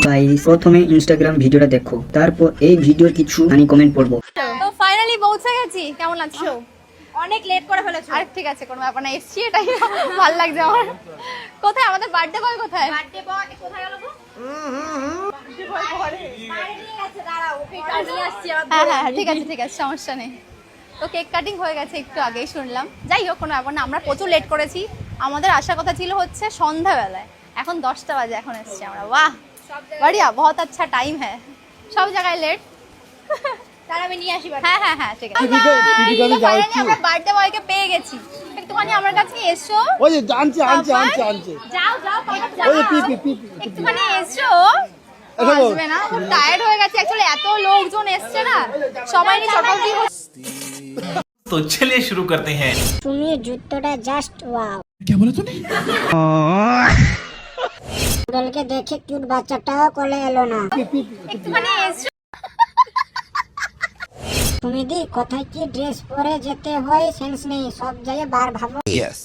Guys প্রথমে Instagram ভিডিওটা দেখো, তারপর এই ভিডিওর কিছু আমি কমেন্ট পড়বো। তো ফাইনালি পৌঁছে গেছি। কেমন লাগছে? অনেক লেট করে ফেলেছো। আর ঠিক আছে, কোনো ব্যাপার না, এসছি, এটাই ভালো লাগছে আমার। কোথায় আমাদের বার্থডে বয়? কোথায় বার্থডে বয় কোথায় গেল গো? বার্থডে বয় ঘরে বাইরে নিয়ে গেছে, দাঁড়াও ওকে এটা নিয়ে আসছি আমার। হ্যাঁ, ঠিক আছে ঠিক আছে, সমস্যা নেই। তো কেক কাটিং হয়ে গেছে একটু আগেই শুনলাম। যাই হোক, কোনো ব্যাপার না, আমরা প্রচুর লেট করেছি। আমাদের আসার কথা ছিল হচ্ছে সন্ধ্যাবেলায়, এখন 10টা বাজে, এখন এসছি আমরা। বাহ বড়িয়া, বহুত আচ্ছা টাইম হ্যাঁ। সব জায়গায় লেট। তাহলে আমি নিয়ে আসি। হ্যাঁ ঠিক আছে। ফাইনালি আমরা বার্থডে বয়কে পেয়ে গেছি। একটুখানি আমার কাছে এসো। ওই যে আনছে যাও পাপা ওই পি একটুখানি এসো। আসবে না, খুব টায়ার্ড হয়ে গেছে অ্যাকচুয়ালি, এত লোকজন এসছে না, সবাই নিয়ে চটপটি হচ্ছে। तो चलिए शुरू करते हैं। তুমি জুতোটা জাস্ট ওয়াও। क्या बोला तूने? মডেলকে দেখে কিউট বাচ্চাটাও কোলে এলো না। একটুখানি এসো। তুমি দি কোথায় কি ড্রেস পরে যেতে হয় সেন্স নেই, সব জায়গায় বার ভাবো। Yes.